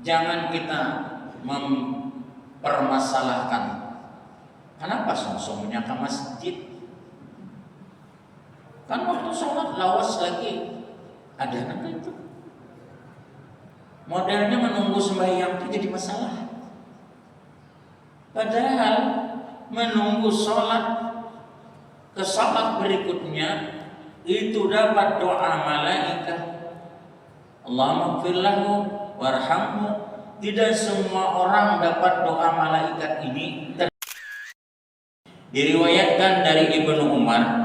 Jangan kita mempermasalahkan kenapa songsongnya ke masjid. Kan waktu sholat lawas lagi ada apa itu? Modelnya menunggu sembahyang itu jadi masalah. Padahal menunggu sholat ke sholat berikutnya itu dapat doa malaikat. Allahumma ighfir lahu warhamhu. Tidak semua orang dapat doa malaikat ini. Diriwayatkan dari Ibnu Umar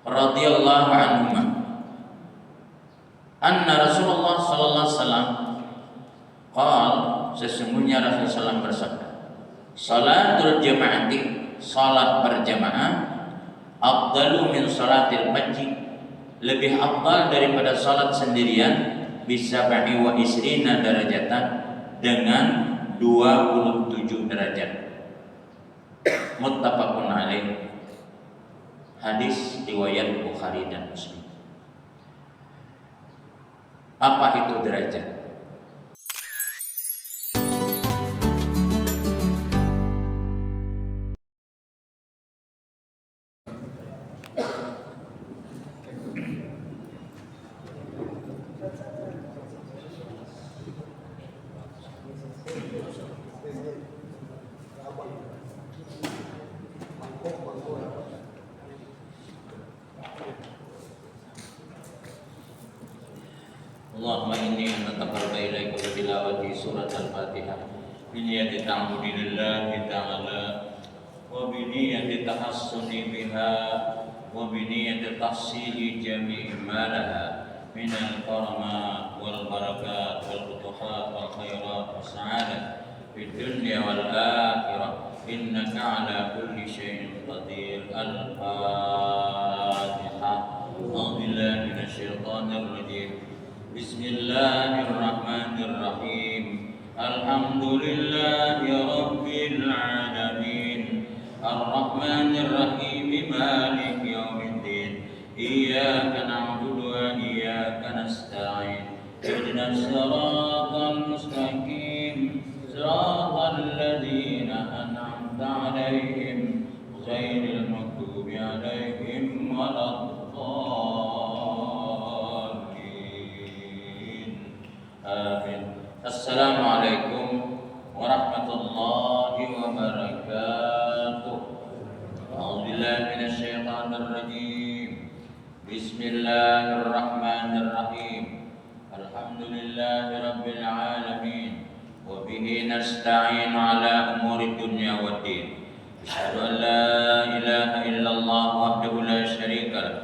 radhiyallahu anhu, anna Rasulullah sallallahu alaihi wasallam qala, sesungguhnya Rasulullah SAW bersabda, salatul jama'ati, salat berjamaah, afdalu min salatil fajr, lebih afdal daripada salat sendirian, bisa ba'i wa isrina darajatan, dengan 27 derajat. Muttafaqun alaih. Hadis riwayat Bukhari dan Muslim. Apa itu derajat? Allahumma inni anataqarraba ilaika bi tilawati surat al-Fatihah bi niyyati ta'budi lillahi ta'ala wa bi niyyati tahassuni biha wa bi niyyati tahsili jami'i ma laha min al-karamat wal barakat wal futuhat wal khairat was sa'adah fid dunya wal akhirah innaka ala kulli syai'in qadir. Al-Fatihah. A'udzu billahi minasy syaithanir rajim. Bismillahirrahmanirrahim. Alhamdulillahi rabbil alamin. Ar-Rahmanirrahim. Maliki yaumiddin. Iyyaka na'budu wa iyyaka nasta'in. Ihdinas siratal mustaqim. Siratal ladzina an'amta 'alaihim ghairil maghdubi 'alaihim waladdallin. Amin. Assalamualaikum warahmatullahi wabarakatuh. A'udzubillahi minasyaitonir rajim. Bismillahirrahmanirrahim. Alhamdulillahi rabbil alamin. Wa bihi nasta'inu ala umuri dunya waddin. Asyhadu an la ilaha illallah wahdahu la syarika lah.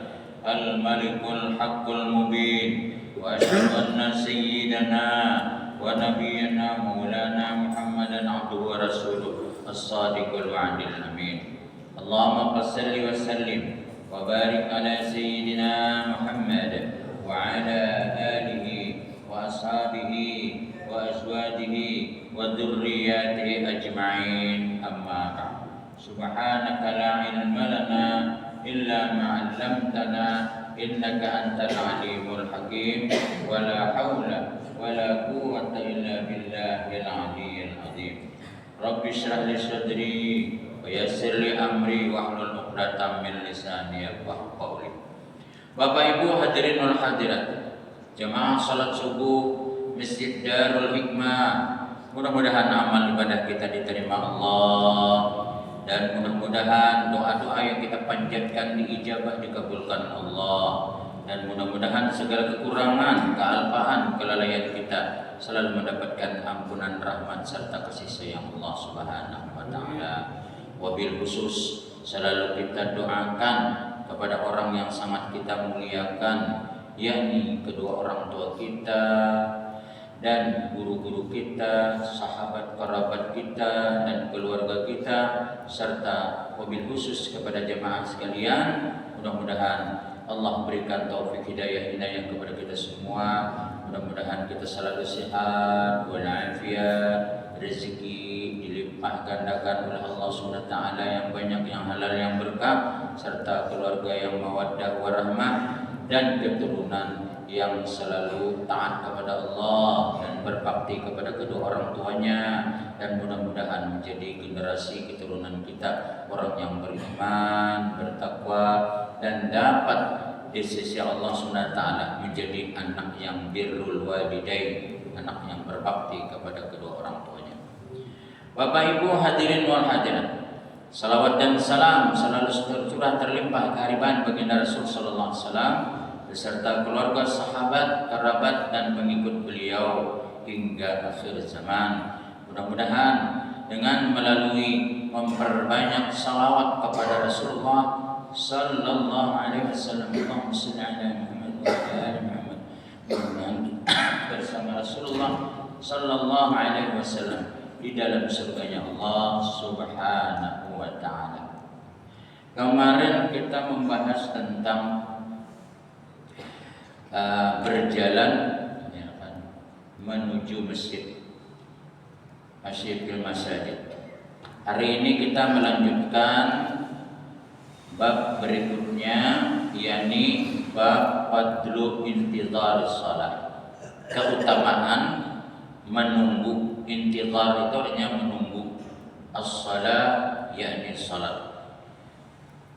Al-malikul haqqul mubin. Wa asyhadu anna sayyidana wa nabiyyana maulana Muhammadan abduhu wa rasuluh as-sadiqul wa'dil amin. Allahumma salli wa sallim wa barik ala sayyidina Muhammad wa ala alihi wa ashabihi wa azwajihi wa dhurriyyatihi ajma'in. Amma ba'd. Subhanaka la ilma lana illa ma 'allamtana innaka antal alimul hakim. Wa la haula wa la quwwata illa billahil aliyyil azim. Rabbi shrah li sadri wa yassir li amri wahlul 'uqdatam min lisani yafqahu qawli. Bapak Ibu hadirin wal hadirat, jamaah salat subuh Masjid Darul Hikmah, mudah-mudahan amal ibadah kita diterima Allah, dan mudah-mudahan doa-doa yang kita panjatkan diijabah, dikabulkan Allah, dan mudah-mudahan segala kekurangan, kealpaan, kelalaian kita selalu mendapatkan ampunan, rahmat serta kasih sayang Allah Subhanahu wa taala. Wabil khusus selalu kita doakan kepada orang yang sangat kita muliakan, yakni kedua orang tua kita dan guru-guru kita, sahabat kerabat kita dan keluarga kita, serta wabil khusus kepada jemaah sekalian. Mudah-mudahan Allah berikan taufik hidayah kepada kita semua. Mudah-mudahan kita selalu sehat walafiat, rezeki dilimpah gandakan oleh Allah SWT yang banyak, yang halal, yang berkah, serta keluarga yang mawaddah warahmah, dan keturunan yang selalu taat kepada Allah dan berbakti kepada kedua orang tuanya, dan mudah-mudahan menjadi generasi keturunan kita orang yang beriman, bertakwa, dan dapat di sisi Allah Subhanahu wa taala menjadi anak yang birrul walidain, anak yang berbakti kepada kedua orang tuanya. Bapak Ibu hadirin wal hadirat, salawat dan salam selalu tercurah terlimpah kehadiran baginda Rasul sallallahu alaihi wasallam beserta keluarga, sahabat, kerabat, dan pengikut beliau hingga akhir zaman. Mudah-mudahan dengan melalui memperbanyak salawat kepada Rasulullah sallallahu alaihi wasallam, Allahumma shalli ala Muhammad wa ala ali Muhammad, bersama Rasulullah sallallahu alaihi wasallam di dalam surganya Allah Subhanahu wa taala. Kemarin kita membahas tentang berjalan ya kan, menuju masjid fil masajid. Hari ini kita melanjutkan bab berikutnya, yakni bab fadlu intizar shalah, keutamaan menunggu. Intizar itu artinya menunggu, as-shalah yakni salat.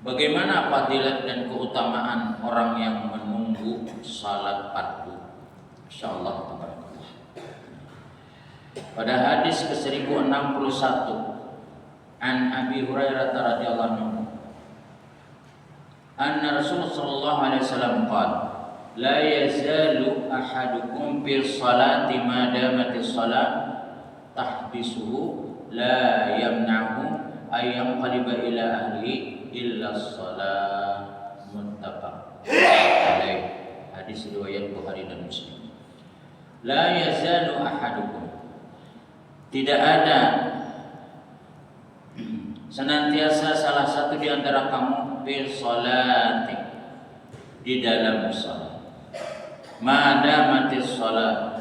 Bagaimana fadilat dan keutamaan orang yang menunggu salat fardu? Insyaallah tabarakallah. Pada hadis ke-1061 an Abi Hurairah radhiyallahu anhu anna Rasulullah sallallahu alaihi wasallam qala la yazalu ahadukum fi sholati ma damatis shalah tahbisuhu la yamna'u ay yanqaliba ila ahli illa shalah, muttafaq alaih. Hadis riwayat Bukhari dan Muslim. La yazalu ahadukum, tidak ada senantiasa salah satu di antara kamu fil sholati, di dalam salat, madamatis salat,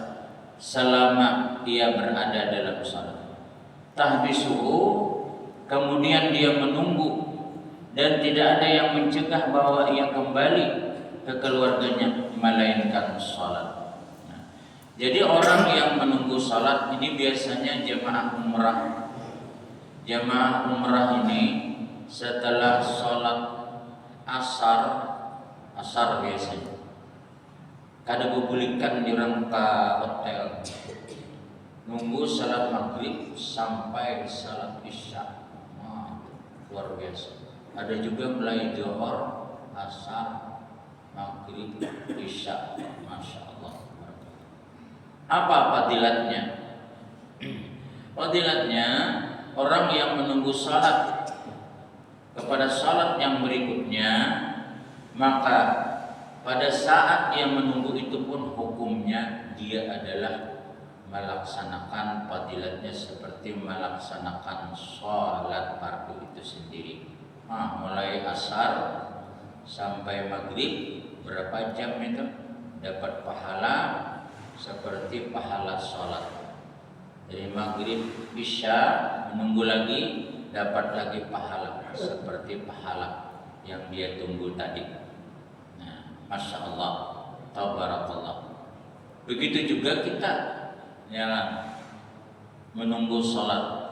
selama dia berada dalam salat, tahbisuhu, kemudian dia menunggu dan tidak ada yang mencegah bahwa ia kembali ke keluarganya melainkan salat. Nah, jadi orang yang menunggu salat ini biasanya jemaah umrah. Jemaah umrah ini setelah salat asar biasanya kada bubulikan di rangka hotel, nunggu salat maghrib sampai salat isya. Luar biasa. Ada juga mulai zuhur, asar, maghrib, isya. Masya Allah. Apa fadilatnya? Fadilatnya, orang yang menunggu salat kepada salat yang berikutnya, maka pada saat dia menunggu itu pun hukumnya dia adalah melaksanakan fadilatnya seperti melaksanakan salat fardu itu sendiri. Mulai asar sampai maghrib berapa jam itu dapat pahala seperti pahala salat. Dari maghrib isya menunggu lagi dapat lagi pahala seperti pahala yang dia tunggu tadi. Nah, masya Allah, tabarakallah. Begitu juga kita yang menunggu salat.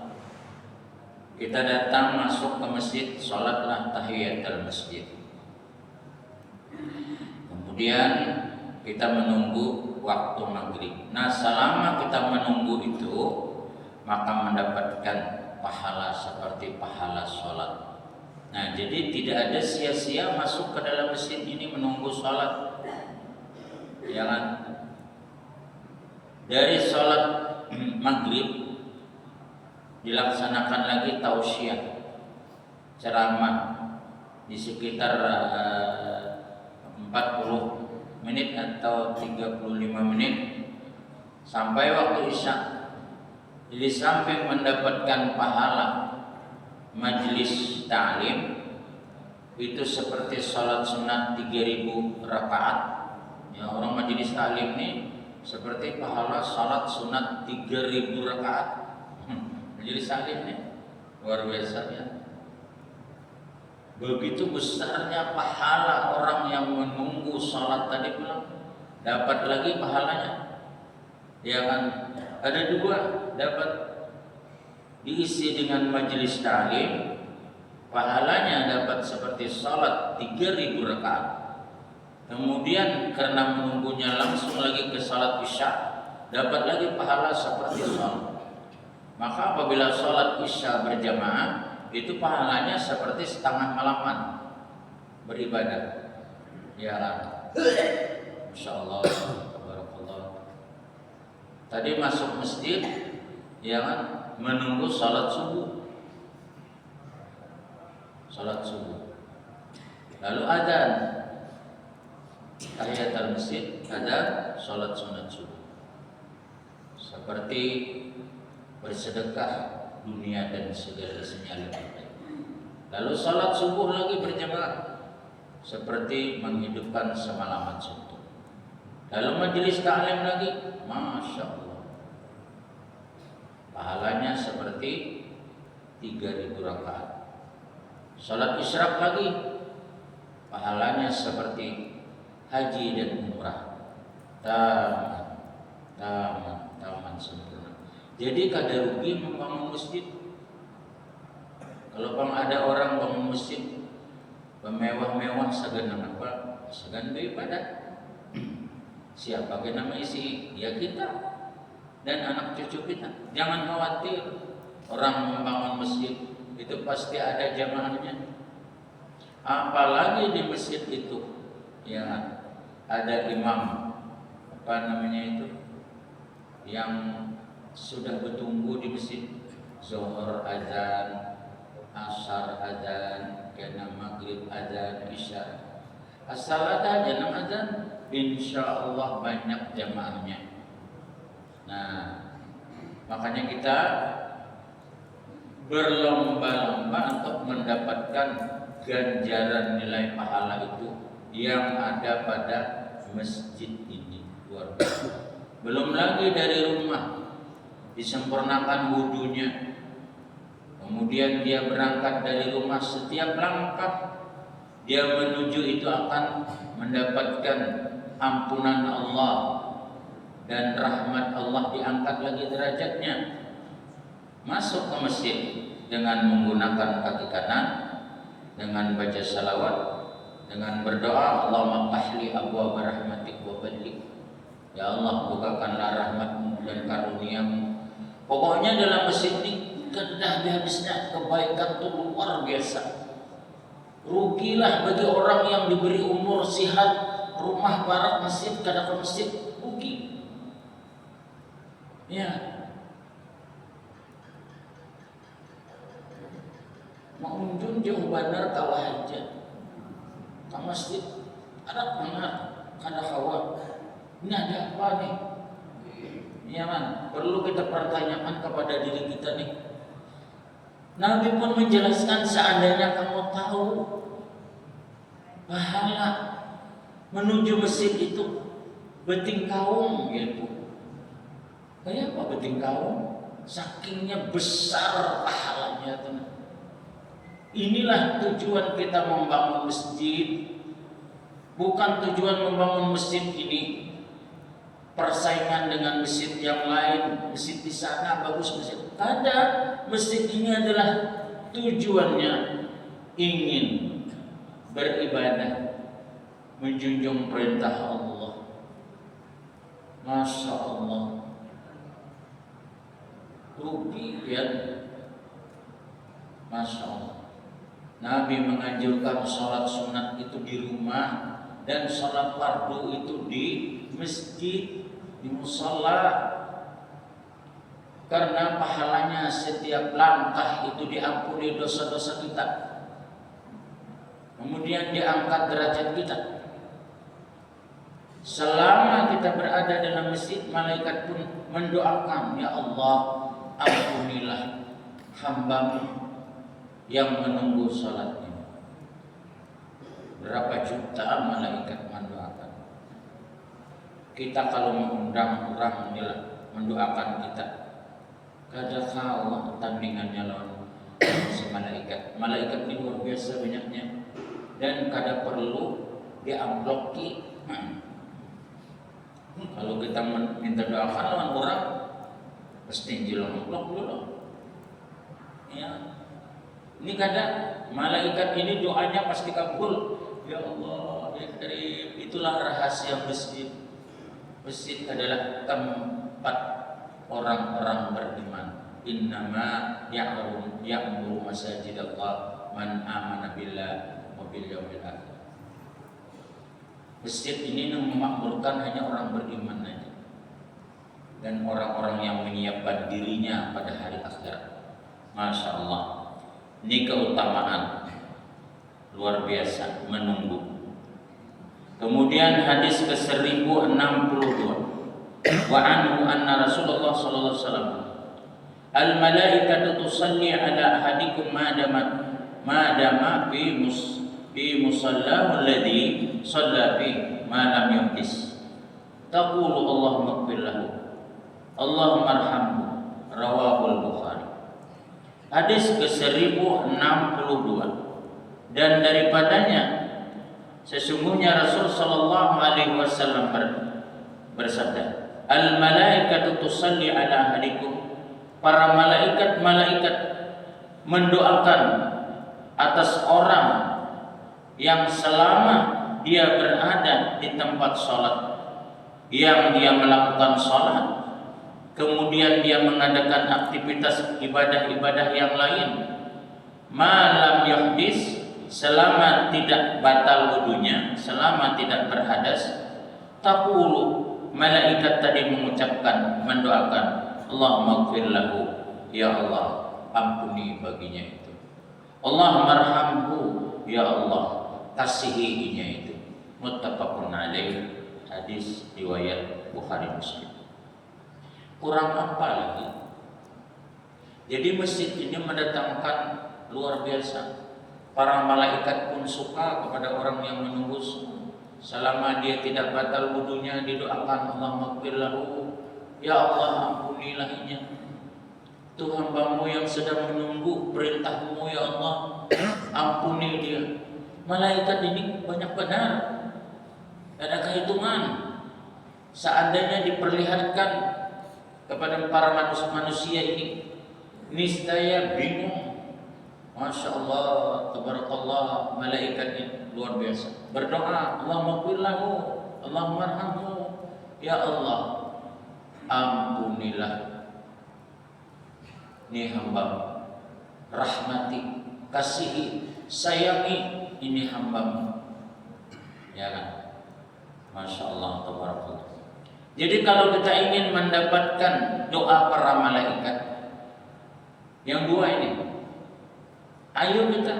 Kita datang masuk ke masjid, salatlah tahiyatul masjid. Kemudian kita menunggu waktu maghrib. Nah, selama kita menunggu itu, maka mendapatkan pahala seperti pahala salat. Nah, jadi tidak ada sia-sia masuk ke dalam masjid ini menunggu salat. Jangan dari salat maghrib dilaksanakan lagi tausiah, ceramah di sekitar 40 menit atau 35 menit sampai waktu isya. Jadi samping mendapatkan pahala majlis ta'lim itu seperti salat sunat 3000 rakaat. Ya, orang majlis ta'lim ini seperti pahala salat sunat 3000 rakaat. Majelis taklim nih luar biasa ya. Begitu besarnya pahala orang yang menunggu salat tadi pulang, dapat lagi pahalanya. Ya kan? Ada dua, dapat diisi dengan majelis ta'lim, pahalanya dapat seperti salat 3.000 rakaat. Kemudian karena menunggunya langsung lagi ke salat isya, dapat lagi pahala seperti salat. Maka apabila salat isya berjamaah, itu pahalanya seperti setengah malaman beribadah. Ya, Masya Allah, tabarakallah. Tadi masuk masjid, ya kan, menunggu salat subuh. Salat subuh. Lalu adzan. Tahiyatul masjid, adzan, salat sunat subuh. Seperti bersedekah dunia dan segala isinya lebih baik. Lalu salat subuh lagi berjamaah, seperti menghidupkan semalaman suntuk. Lalu majelis ta'lim lagi, Masya Allah, pahalanya seperti 3.000 rakaat. Salat isyraq lagi, pahalanya seperti haji dan umrah, taman sempurna. Jadi kada rugi membangun masjid. Kalau ada orang bangun masjid bermewah-mewah, segan apa? Segan beribadah. Siapa yang nama isi? Ya kita dan anak cucu kita. Jangan khawatir, orang membangun masjid itu pasti ada jamaahnya. Apalagi di masjid itu, ya ada imam apa namanya itu, yang sudah bertunggu di masjid, zuhur azan, asar azan, kena maghrib azan, isya. Asal ada jangan azan, insya Allah banyak jamaahnya. Nah, makanya kita berlomba-lomba untuk mendapatkan ganjaran nilai pahala itu yang ada pada masjid ini. Luar biasa. Belum lagi dari rumah disempurnakan wudunya, kemudian dia berangkat dari rumah, setiap langkah dia menuju itu akan mendapatkan ampunan Allah dan rahmat Allah, diangkat lagi derajatnya. Masuk ke masjid dengan menggunakan kaki kanan, dengan baca salawat, dengan berdoa, Allahumma fahli abwaab rahmatik wa fadlik. Ya Allah, bukakanlah rahmatmu dan karuniamu. Pokoknya dalam masjid ini tidak habisnya kebaikan itu luar biasa. Rugilah bagi orang yang diberi umur sihat, rumah barak masjid, kada ke masjid, rugi. Ya. Mengunjung jauh bandar kawah aja. Ke masjid ada mana? Kada kawah. Ini ada apa nih? Ya man, perlu kita pertanyakan kepada diri kita nih. Nabi pun menjelaskan, seandainya kamu tahu pahala menuju masjid itu beting kaum gitu. Kayak apa beting kaum? Sakingnya besar pahalanya teman. Inilah tujuan kita membangun masjid. Bukan tujuan membangun masjid ini persaingan dengan masjid yang lain, masjid di sana bagus, masjid ada. Masjid ini adalah tujuannya ingin beribadah, menjunjung perintah Allah. Masya Allah, rugi ya. Masya Allah, Nabi menganjurkan sholat sunat itu di rumah dan sholat fardu itu di masjid, di musalla, karena pahalanya setiap langkah itu diampuni dosa-dosa kita, kemudian diangkat derajat kita. Selama kita berada dalam masjid, malaikat pun mendoakan, ya Allah, ampunilah hamba-Mu yang menunggu salatnya. Berapa juta malaikat mendoakan. Kita kalau mengundang orang mendoakan kita, kada kalah tandingannya lawan si malaikat. Malaikat ini luar biasa banyaknya dan kada perlu diamploki. Kalau kita minta doakan lawan orang, pasti jilang dulu. Ya, ini kadang malaikat ini doanya pasti kabul. Ya Allah, ya Karim, itulah rahasia masjid. Masjid adalah tempat orang-orang beriman. Innama ya'muru masajidallah man amana billah wa bil yaumil akhir. Masjid ini memakmurkan hanya orang beriman saja dan orang-orang yang menyiapkan dirinya pada hari akhirat. Masya Allah, ini keutamaan luar biasa menunggu. Kemudian hadis ke-1062, wa anhu anna Rasulullah sallallahu alaihi wasallam al malaikatu tusalli ala ahadikum ma dama fi musallahu alladhi shalla fi ma lam yuhdis taqulu Allahumma ighfir lahu Allahumma arhamhu rawahul Bukhari. Hadis ke-1062, dan daripadanya sesungguhnya Rasul sallallahu alaihi wasallam bersabda, al malaikatu tusalli ala ahadikum, para malaikat mendoakan atas orang yang selama dia berada di tempat sholat, yang dia melakukan sholat, kemudian dia mengadakan aktivitas ibadah-ibadah yang lain, malam yuhdis, selama tidak batal wudunya, selama tidak berhadas, taqulu, malaikat tadi mengucapkan, mendoakan, Allahumma ighfir lahu, ya Allah ampuni baginya itu, Allahumma arhamhu, ya Allah kasihinya itu. Muttafaqun alaih, hadis riwayat Bukhari Muslim. Kurang apa lagi? Jadi masjid ini mendatangkan luar biasa. Para malaikat pun suka kepada orang yang menunggu selama dia tidak batal wudunya, didoakan Allahumma ighfir lahu, ya Allah ampunilah-nya. Itu hambamu yang sedang menunggu perintahmu, ya Allah ampuni dia. Malaikat ini banyak benar, ada kehitungan. Seandainya diperlihatkan kepada para manusia ini, niscaya bingung. Masya Allah, tabarakallah, malaikat ini luar biasa. Berdoa, Allahumma ighfir lahu, Allahumma arhamhu, ya Allah ampunilah ini hamba, rahmati, kasihi, sayangi ini hambamu, ya kan? Masya Allah, tabarakallah. Jadi kalau kita ingin mendapatkan doa para malaikat yang dua ini, ayo kita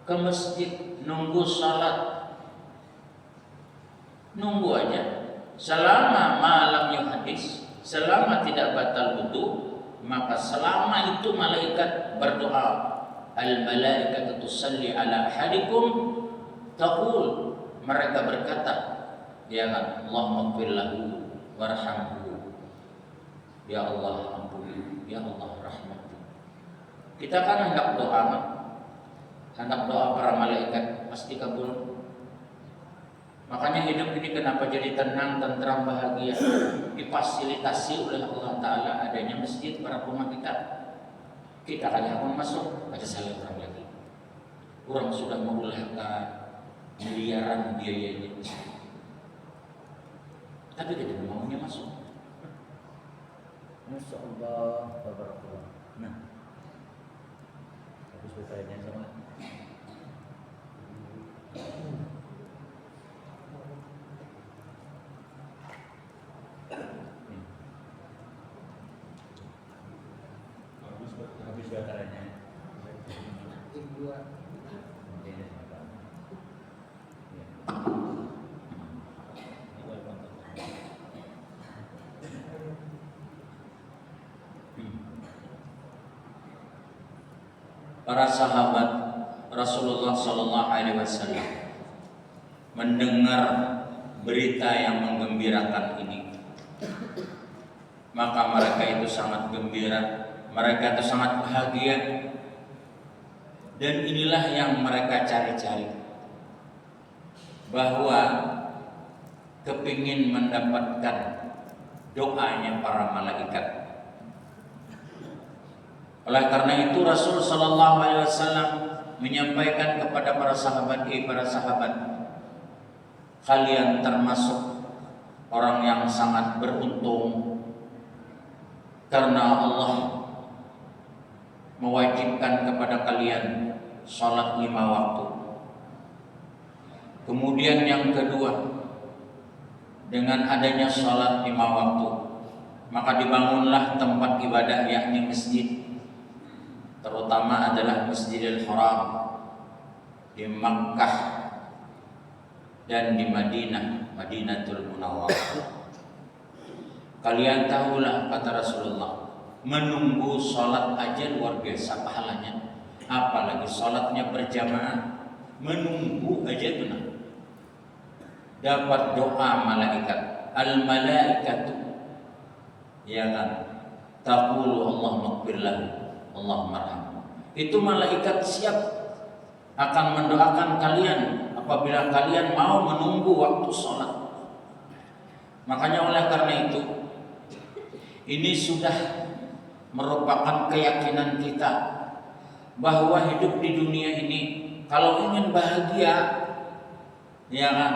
ke masjid, nunggu salat, nunggu aja selama malam yuhadis, selama tidak batal wudu, maka selama itu malaikat berdoa. Al malaikatu tusalli ala ahadikum taqul, mereka berkata, ya kan, Allahumma ighfir lahu warhamhu, ya Allah ampuni, ya Allah rahmati. Kita kan hendak doa, hendak doa para malaikat pasti kabul. Makanya hidup ini kenapa jadi tenang, tentram, bahagia, difasilitasi oleh Allah Ta'ala adanya masjid para rumah kita. Kita hanya akan masuk, ada salah orang lagi. Orang sudah mengularkan miliaran biayanya, tapi kita maunya masuk. Masya Allah, tabarakallah. Nah, habis bertanya sama. Habis bataranya. Para sahabat Rasulullah Sallallahu Alaihi Wasallam mendengar berita yang menggembirakan ini, maka mereka itu sangat gembira, mereka itu sangat bahagia, dan inilah yang mereka cari-cari, bahwa kepingin mendapatkan doanya para malaikat. Oleh karena itu Rasul sallallahu alaihi wasallam menyampaikan kepada para sahabat, kalian termasuk orang yang sangat beruntung karena Allah mewajibkan kepada kalian salat 5 waktu. Kemudian yang kedua, dengan adanya salat 5 waktu, maka dibangunlah tempat ibadah yakni masjid, terutama adalah Masjidil Haram di Makkah dan di Madinah, Madinatul Munawwarah. Kalian tahulah, kata Rasulullah, menunggu sholat aja luar biasa pahalanya, apalagi sholatnya berjamaah. Menunggu aja benar, dapat doa malaikat. Al malaikatu, ya kan, taqulu Allahumma ighfir lahu, Allahumma arhamhu. Itu malaikat siap akan mendoakan kalian apabila kalian mau menunggu waktu sholat. Makanya oleh karena itu, ini sudah merupakan keyakinan kita bahwa hidup di dunia ini kalau ingin bahagia, ya kan,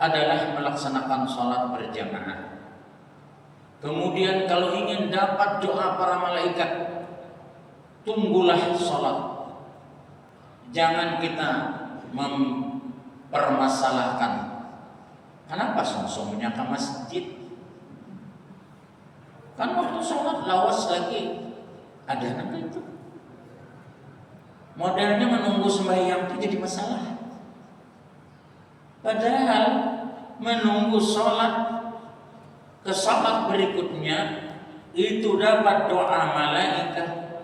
adalah melaksanakan sholat berjamaah. Kemudian kalau ingin dapat doa para malaikat, tunggulah sholat. Jangan kita mempermasalahkan kenapa song-songnya ke masjid. Kan waktu sholat lawas lagi, ada apa itu? Modelnya menunggu sembahyang itu jadi masalah. Padahal menunggu sholat ke sholat berikutnya itu dapat doa malaikat.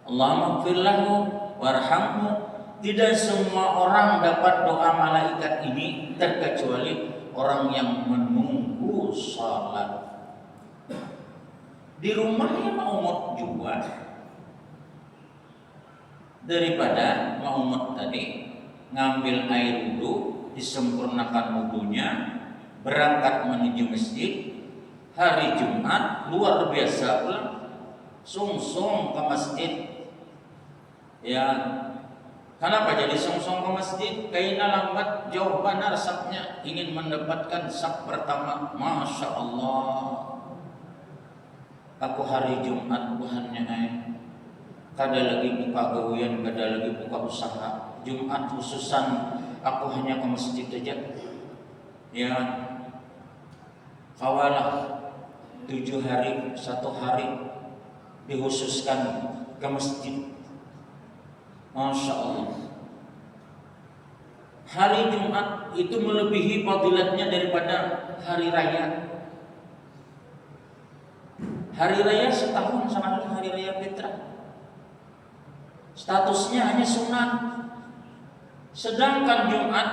Allahumma ighfir lahu warhamhu. Tidak semua orang dapat doa malaikat ini terkecuali orang yang menunggu sholat. Di rumahnya mau juga daripada mau tadi ngambil air wudhu, disempurnakan wudhunya, berangkat menuju masjid hari Jumat luar biasa pulang sungsung ke masjid. Ya, kenapa jadi sungsung ke masjid? Karena lambat jauh benar sapnya, ingin mendapatkan sap pertama. Masya Allah, aku hari Jumat buhannya kada lagi buka gawian, kada lagi buka usaha. Jumat khususan aku hanya ke masjid aja. Ya, kawalah 7 hari 1 hari dikhususkan ke masjid. Masya Allah, hari Jumat itu melebihi fadilatnya daripada hari raya. Hari raya setahun sama hari raya fitrah. Statusnya hanya sunat. Sedangkan Jumat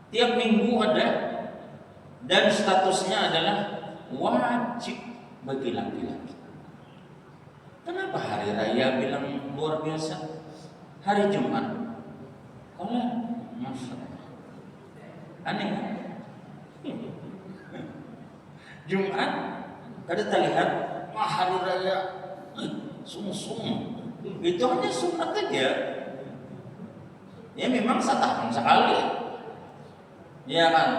tiap minggu ada dan statusnya adalah wajib bagi laki-laki. Kenapa hari raya bilang luar biasa? Hari Jumat oleh masyarakat aneh. Jumat kada terlihat hari raya sung-sung. Itu hanya sunat aja. Ya memang setahun sekali. Ya kan?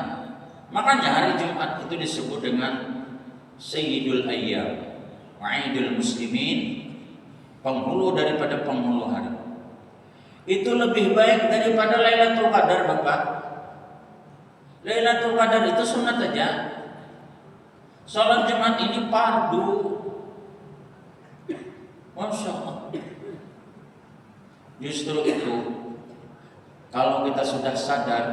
Makanya hari Jumat itu disebut dengan Sayyidul Ayyam, Wa'idul Muslimin, penghulu daripada penghulu hari. Itu lebih baik daripada Lailatul Qadar, Bapak. Lailatul Qadar itu sunat aja. Salat Jumat ini fardu. Masya Allah. Justru itu, kalau kita sudah sadar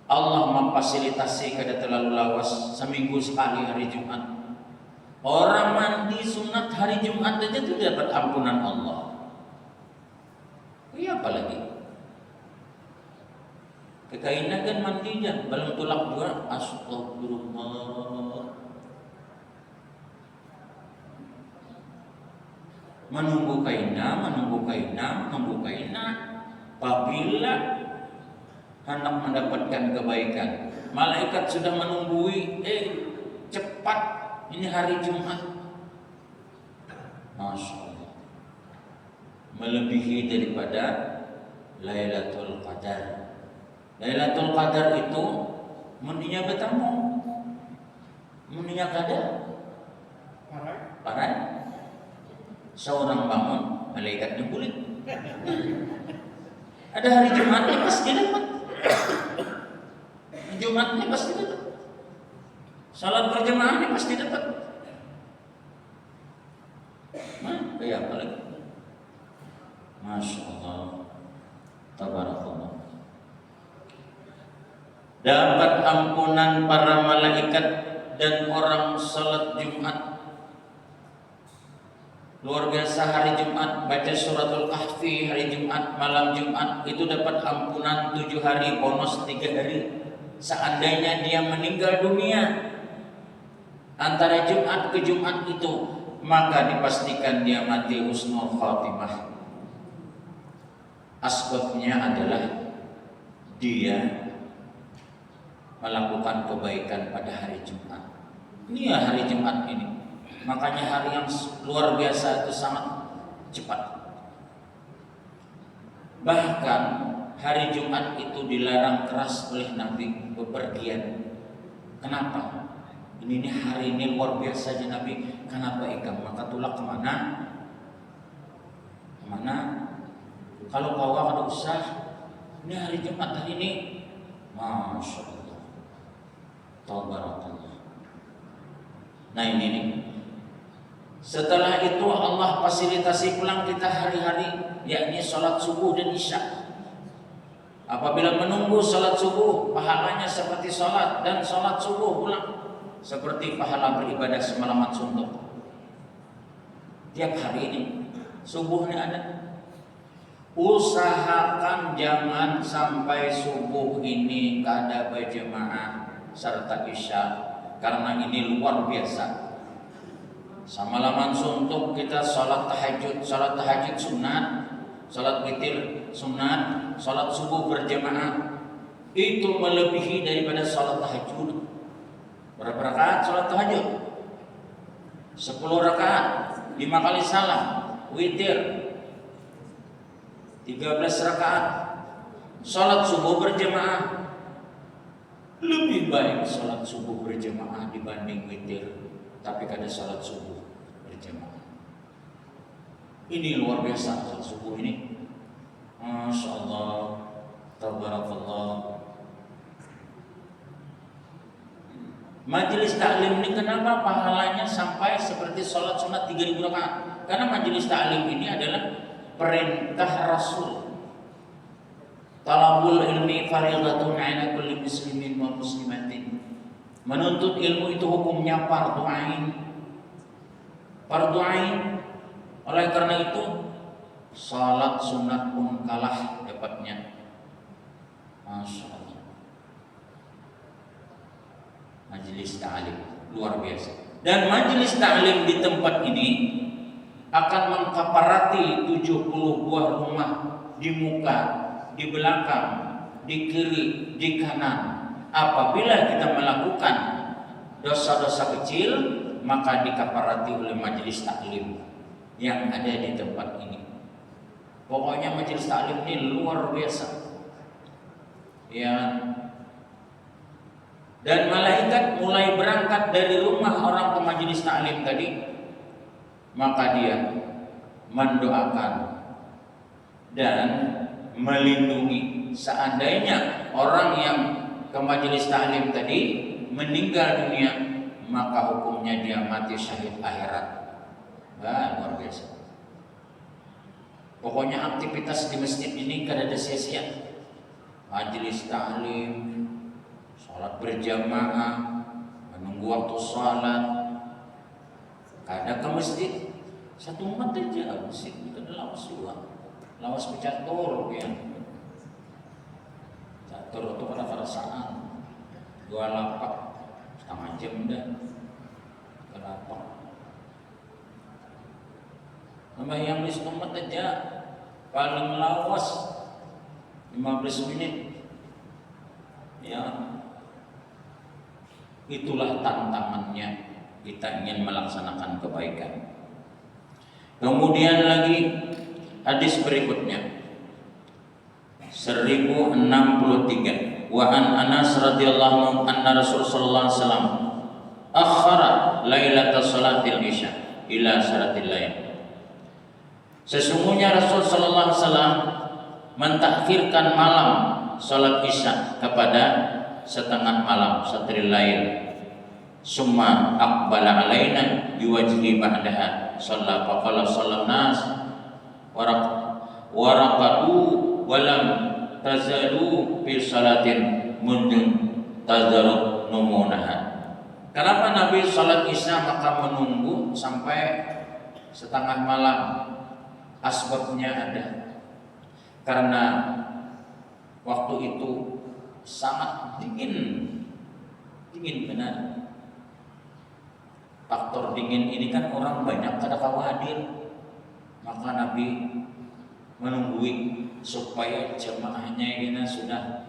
Allah memfasilitasi kada terlalu lawas seminggu sekali hari Jumat. Orang mandi sunat hari Jumat aja tuh dapat ampunan Allah. Iya apalagi kekainan kan mandinya belum tulak dua. Astagfirullah. Menunggu kaina. Apabila hendak mendapatkan kebaikan. Malaikat sudah menunggui, cepat, ini hari Jumat. Masya Allah, melebihi daripada Lailatul Qadar. Lailatul Qadar itu muninya bertamu, muninya kada parai. Seorang bangun, malaikatnya bulit. Ada hari Jumat ini pasti dapat. Jumat ini pasti dapat. Salat berjamaah ini pasti dapat. Kayak apa lagi? Masya Allah, tabarakallah. Dapat ampunan para malaikat dan orang salat Jumat. Luar biasa hari Jumat, baca suratul Kahfi hari Jumat, malam Jumat itu dapat ampunan 7 hari, bonus 3 hari. Seandainya dia meninggal dunia antara Jumat ke Jumat itu, maka dipastikan dia mati husnul khatimah. Asbabnya adalah dia melakukan kebaikan pada hari Jumat. Ini ya hari Jumat ini. Makanya hari yang luar biasa itu sangat cepat. Bahkan hari Jumat itu dilarang keras oleh Nabi bepergian. Kenapa? Ini hari ini luar biasa aja Nabi. Kenapa ikam? Maka tulak kemana? Kemana? Kalau bawa kada usah. Ini hari Jumat hari ini. Masya Allah, tabarakallah. Nah ini nih. Setelah itu Allah fasilitasi pulang kita hari-hari, yakni sholat subuh dan isya. Apabila menunggu sholat subuh, pahalanya seperti sholat, dan sholat subuh pulang seperti pahala beribadah semalaman suntuk. Tiap hari ini subuh ini ada. Usahakan jangan sampai subuh ini kada berjamaah serta isya, karena ini luar biasa. Semalaman suntuk kita sholat tahajud sunat, sholat witir sunat, sholat subuh berjamaah itu melebihi daripada sholat tahajud. Berapa rakaat sholat tahajud? 10 rakaat, 5 kali salam, witir 13 rakaat. Sholat subuh berjamaah lebih baik sholat subuh berjamaah dibanding witir, tapi kada sholat subuh berjamaah. Ini luar biasa sholat subuh ini. Masya Allah, tabarakallah. Majelis taklim ini kenapa pahalanya sampai seperti sholat sunat 3000 rakaat? Karena majelis taklim ini adalah perintah Rasul. Talabul ilmi fardhatun 'ala kulli muslimin wa muslimatin. Menuntut ilmu itu hukumnya fardhu ain. Fardhu ain. Oleh karena itu salat sunat pun kalah dapatnya. Masya Allah. Majelis ta'lim luar biasa. Dan majelis ta'lim di tempat ini akan mengkaparati 70 buah rumah di muka, di belakang, di kiri, di kanan. Apabila kita melakukan dosa-dosa kecil, maka dikaparati oleh majelis taklim yang ada di tempat ini. Pokoknya majelis taklim ini luar biasa. Ya. Dan malaikat mulai berangkat dari rumah orang ke majelis taklim tadi, maka dia mendoakan dan melindungi. Seandainya orang yang ke majelis taklim tadi meninggal dunia, maka hukumnya dia mati syahid akhirat. Luar biasa. Pokoknya aktivitas di masjid ini kada ada sia-sia. Majelis taklim, sholat berjamaah, menunggu waktu sholat, kada ke masjid. Satu umat aja masjid itu adalah lawas pecatur ya. Catur itu pada perasaan 2 lapak setengah jam dah ke lapak. Yang di umat aja paling lawas 15 menit. Ya, itulah tantangannya kita ingin melaksanakan kebaikan. Kemudian lagi hadis berikutnya 1063, wa an Anas radhiyallahu anna Rasul sallallahu alaihi wasallam akhara lailatul salatil isya ila salatil lail. Sesungguhnya Rasul sallallahu alaihi wasallam mentakhirkan malam salat isya kepada setengah malam, satril lail. Summa aqbala alaina biwajhi ba'daha shalla faqala sallallahu nas waraqatu walam tazalu fi salatin mundun tazaru numunaha. Kenapa Nabi salat isya maka menunggu sampai setengah malam? Asbabnya ada. Karena waktu itu sangat dingin benar. Faktor dingin ini kan orang banyak kada khawatir, maka Nabi menunggui supaya jemaahnya ini sudah,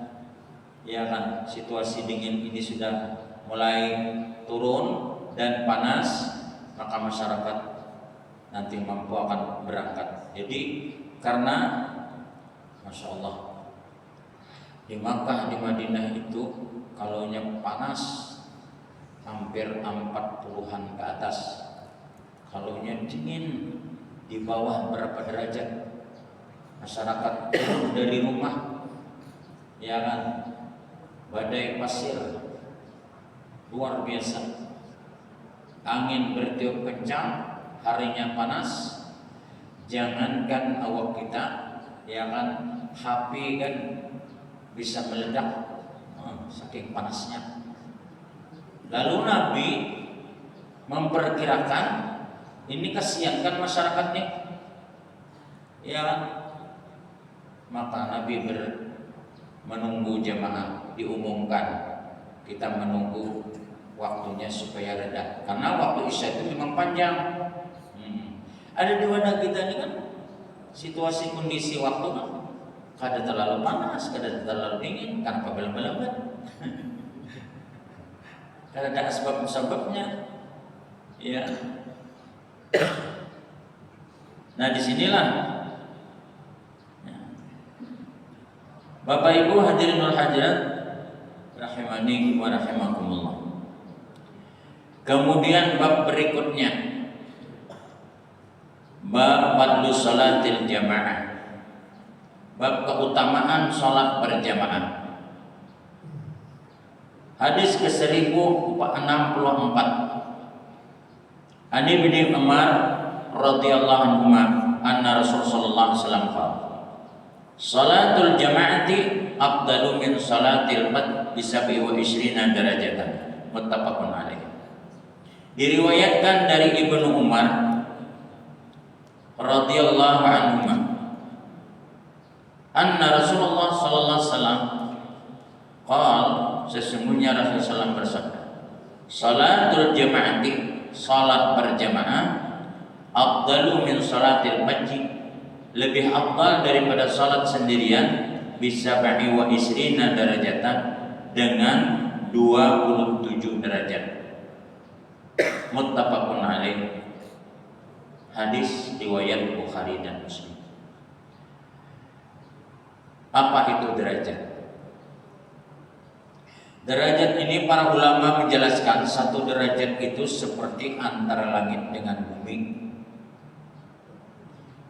ya kan, situasi dingin ini sudah mulai turun dan panas, maka masyarakat nanti mampu akan berangkat. Jadi karena Masya Allah di Makkah, di Madinah itu kalaunya panas hampir 40-an ke atas, kalaunya dingin di bawah berapa derajat. Masyarakat turun dari rumah, ya kan, badai pasir luar biasa, angin bertiup kencang, harinya panas. Jangankan awak kita, ya kan, HP kan bisa meledak, saking panasnya. Lalu Nabi memperkirakan ini kasihankan masyarakat nih, ya kan? Maka Nabi menunggu jemaah diumumkan, kita menunggu waktunya supaya reda, karena waktu isya itu memang panjang. Ada di wadah kita ini kan situasi kondisi waktu kan kada terlalu panas, kada terlalu dingin, karena belum-belum. Karena ada sebab-sebabnya, ya. Nah disinilah, ya. Bapak Ibu hadirin wal hadirat rahimani wa rahimakumullah. Kemudian bab berikutnya, bab fadlu salatil jamaah, bab keutamaan salat berjamaah. Hadis ke-1064. Ani bin Umar radhiyallahu anhu anna Rasul sallallahu alaihi wasallam qala salatul jama'ati afdalu min salatil fard bi 27 darajatan, muttafaqun alaih. Diriwayatkan dari Ibnu Umar radhiyallahu anhu anna Rasulullah sallallahu alaihi wasallam qala, sesungguhnya Rasulullah SAW bersabda, salatul jama'ati, salat berjamaah, afdalu min salatil fajr, lebih afdal daripada salat sendirian, bisa ba'i wa isrina darajatan, dengan 27 derajat. Muttafaqun alaih. Hadis riwayat Bukhari dan Muslim. Apa itu derajat? Derajat ini para ulama menjelaskan, satu derajat itu seperti antara langit dengan bumi.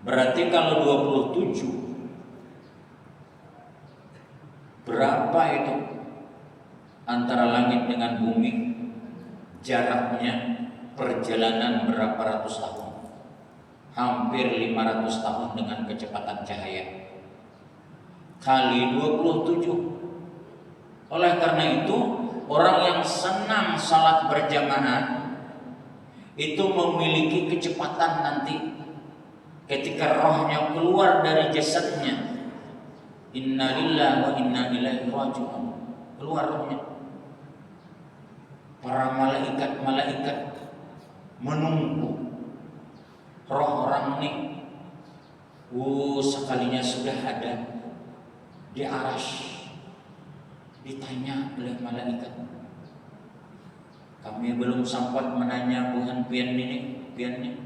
Berarti kalau 27, berapa itu antara langit dengan bumi? Jaraknya perjalanan berapa ratus tahun? Hampir 500 tahun dengan kecepatan cahaya. Kali 27. Oleh karena itu, orang yang senang salat berjamaah itu memiliki kecepatan nanti ketika rohnya keluar dari jasadnya. Inna lillahi wa inna ilaihi raji'un. Keluar rohnya. Para malaikat-malaikat menunggu roh orang ini. Sekalinya sudah ada di arasy. ditanya oleh malaikat. Kami belum sempat menanya Tuhan pian ini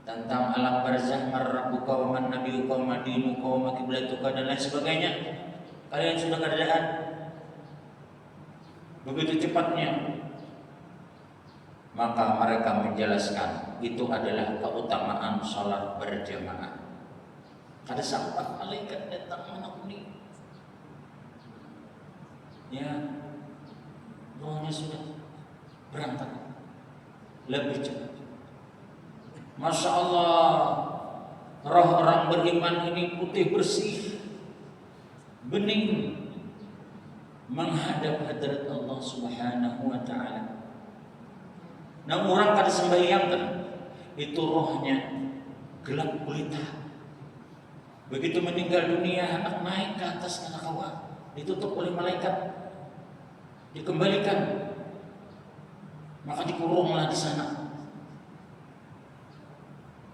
tentang alam barzah, marrabbuka wa man nabiyuka wa madinuka wa maqiblatuka dan lain sebagainya. Kalian sudah kerjaan begitu cepatnya. Maka mereka menjelaskan itu adalah keutamaan salat berjamaah. Ada sahabat malaikat datang menemui. Ya, rohnya sudah berangkat lebih cepat. Masya Allah, roh orang beriman ini putih bersih, bening, menghadap hadrat Allah Subhanahu wa Ta'ala. Nah, orang kada sembahyang kan, itu rohnya gelap gulita. Begitu meninggal dunia, anak naik ke atas kana kawah, ditutup oleh malaikat, dikembalikan, maka dikurunglah di sana.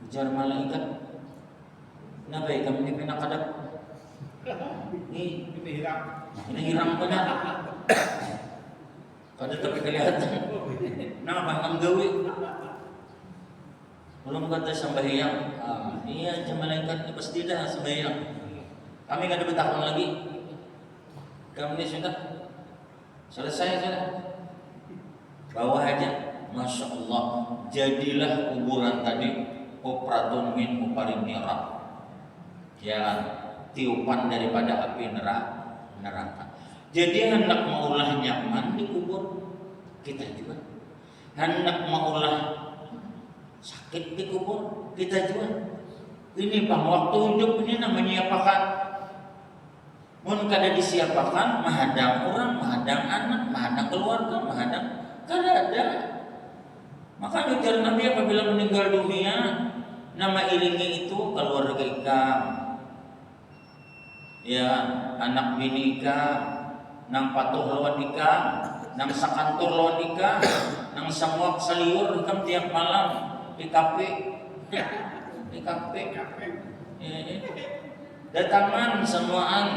Ujar malaikat, kenapa ya kamu ini kena kadap? Ini hilang benar. Kada tapi kelihatan. Kenapa kamu gawe? Belum kata sembahyang. Iya, malaikat pasti dah sembahyang. Kami kada bertakon lagi. Kami ini sudah selesai sudah. Bawa aja. Masya Allah, jadilah kuburan tadi opratun min uparin nira. Ya, tiupan daripada api neraka. Jadi hendak maulah nyaman di kubur, kita juga. Hendak maulah sakit di kubur, kita juga. Ini bang, waktu hidup ini namanya apakan? Mun kada disiapakan, menghadang orang, menghadang anak, menghadang keluarga, menghadang kada ada. Maka ujar Nabi apabila meninggal dunia, nama iringi itu keluarga ikam, ya anak bini ikam, nang patuh lawan ikam, nang sakantor lawan ikam, nang samuak saliur ikam tiap malam di kafe, datangan semuaan,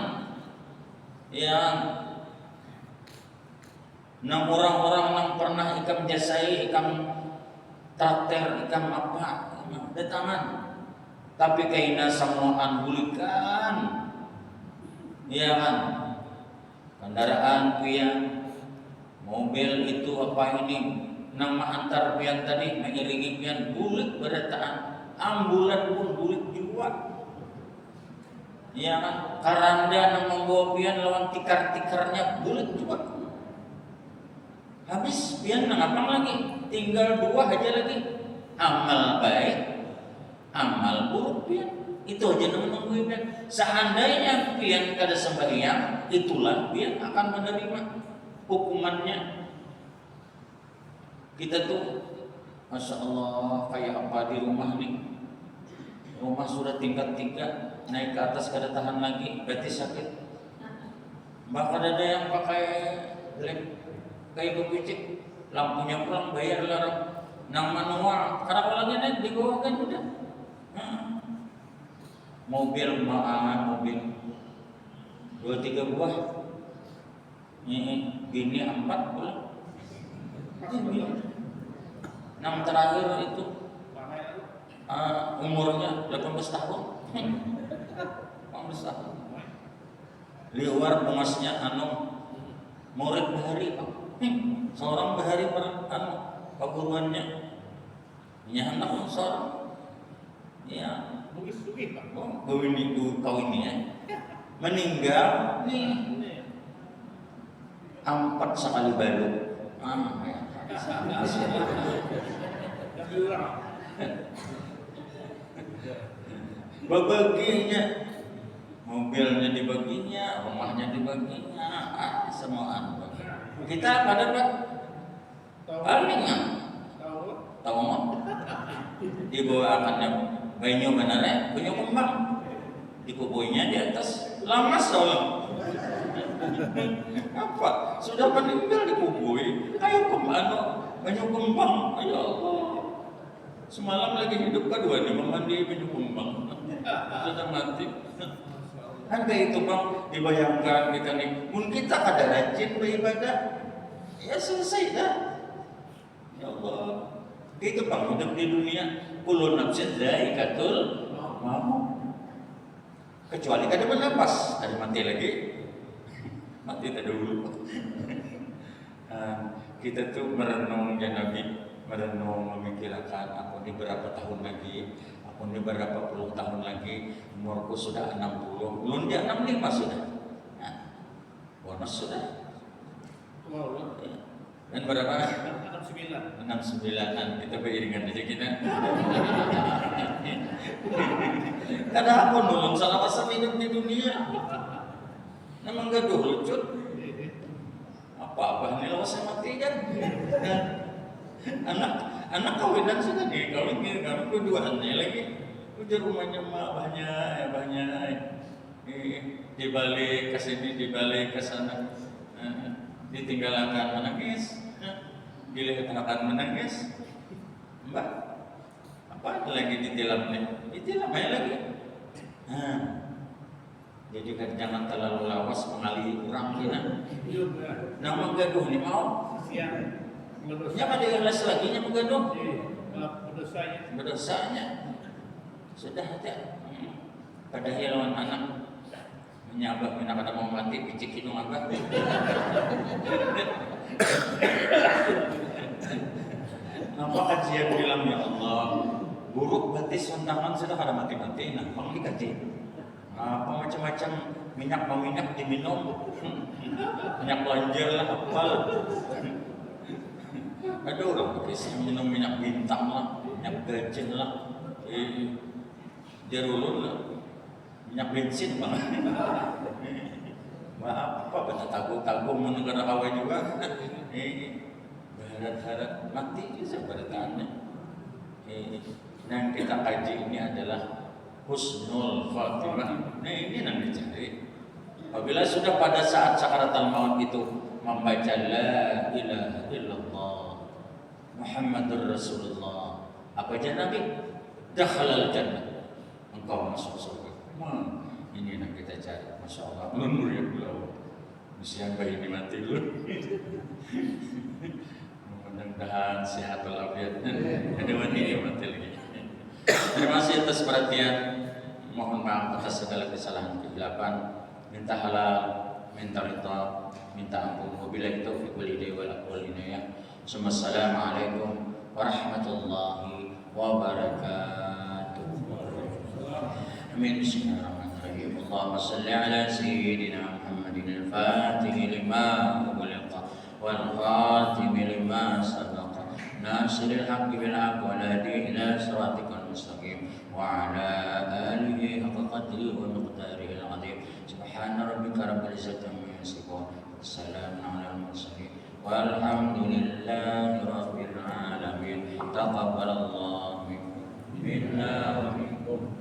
yang nang orang-orang yang pernah ikam jasai, ikam traktir, ikam apa, datangan. Tapi kaina semuaan bulikan, ya kan? Kendaraan pian, mobil itu apa ini, nama antar pian tadi, mengiringi pian bulik berataan, ambulan pun bulik juga. Ya kan? Karanda yang membawa pian lawan tikar-tikarnya bulik juga. Habis pian ngapang lagi? Tinggal 2 aja lagi. Amal baik, amal buruk pian. Itu aja menunggu pian. Seandainya pian kada sembahyang, itulah pian akan menerima hukumannya. Kita tuh, masya Allah, kayak apa di rumah nih? Rumah sudah tingkat 3, naik ke atas kada tahan lagi, berarti sakit. Bahkan ada yang pakai lem kayak bepicik, lampunya pulang bayar larang, nang manual, karena lagi naik digowakan udah. Mobil 2-3 buah, gini 4 pulang. Nang terakhir itu umurnya 18 tahun. 18 tahun. Liwar pengasnya murid bahari Pak. Seorang bahari perguruannya. Ya anak seorang. Ya, bugis-bugis Pak. Kau ini ya. Meninggal nih. 4 sekali balu. Bebaginya, mobilnya dibaginya, rumahnya dibaginya, semuaan. Kita pada Pak palingan tahu dibawakannya banyu mana banyu kembang, dikubuinya di atas lama soalnya. Apa? Sudah meninggal dikubui, ayo kembang, banyu kembang, ayo Allah. Semalam lagi hidup kedua nih mandi banyu kembang, sudah mati. Harga itu bang dibayangkan kita nih, mungkin kita kada rajin beribadah, ya selesai dah. Ya Allah, itu bang hidup di dunia, kullu nafsin dha'iqatul maut. Kecuali kada bernapas, ada mati lagi, mati tak dulu. Kita tuh merenung ya Nabi, merenung memikirkan aku ini berapa tahun lagi, aku ini berapa puluh tahun lagi, umurku sudah 60, belum dia 65 sudah. Nah, bonus sudah. Dan berapa? 69an, kita beriringan aja kita. Kada aku nulung salah masa hidup di dunia. Memang gaduh lucut. Apa-apa ini lawas mati kan? Anak kawinan sudah nih, kawin keduaannya lagi. Udah rumahnya mah banyak. Dibalik ke sini, dibalik ke sana. Ditinggalkan menangis, dilihat akan menangis. Mbak, apa lagi ditilam aja lagi. Jadi kan jangan terlalu lawas mengalih orang kita. Nama gaduh ni mau. Jangan diikhlas lagi nya menggaduh. Berdosanya. Sudah aja. Pada hilawan anak menyabak mina kada mau mati picik hidung abah. Nampak kajian bilang ya Allah, buruk berarti suntangan sudah kada mati-mati. Nah, bang dikaji. Apa macam-macam minyak diminum, minyak lanjar lah apa lah. Ada orang berisik minum minyak bintang lah, minyak gajah lah, jerulun lah, minyak bensin bang. Apa pada tagung menegara hawa juga. Harap mati bisa bertanya. Dan kita kaji ini adalah husnul khatimah. Nah ini yang dicari. Apabila sudah pada saat sakaratul maut itu membaca la ilaha illallah Muhammadur Rasulullah, apa aja Nabi? Dakhalal jannah. Engkau masuk surga. Ini yang kita cari. Masya Allah. Nur ya beliau. Mesti bayi ini mati dulu. Mudah-mudahan sehat walafiat. Ada mati dia mati lagi. Terima kasih atas perhatian. Mohon maaf atas segala kesalahan kegelapan. Minta halal, minta ridha, minta ampun. Wabillahi taufiq wal hidayah wal inayah. Assalamualaikum warahmatullahi wabarakatuh. Amin. Bismillahirrahmanirrahim. Allahumma salli ala sayyidina Muhammadin al-Fatih lima ughliqa wal khatim lima sabaqa. Nasiril haqqi bil haqq wal hadi ila siratikal mustaqim wa ala alihi haqqa qadrihi wa miqdarihi al-'azim. Subhana rabbika rabbil izzati amma yasifun. Wassalamun ala al-mursalin. Walhamdulillahi rabbil alamin. Taqabbalallahu minna wa minkum.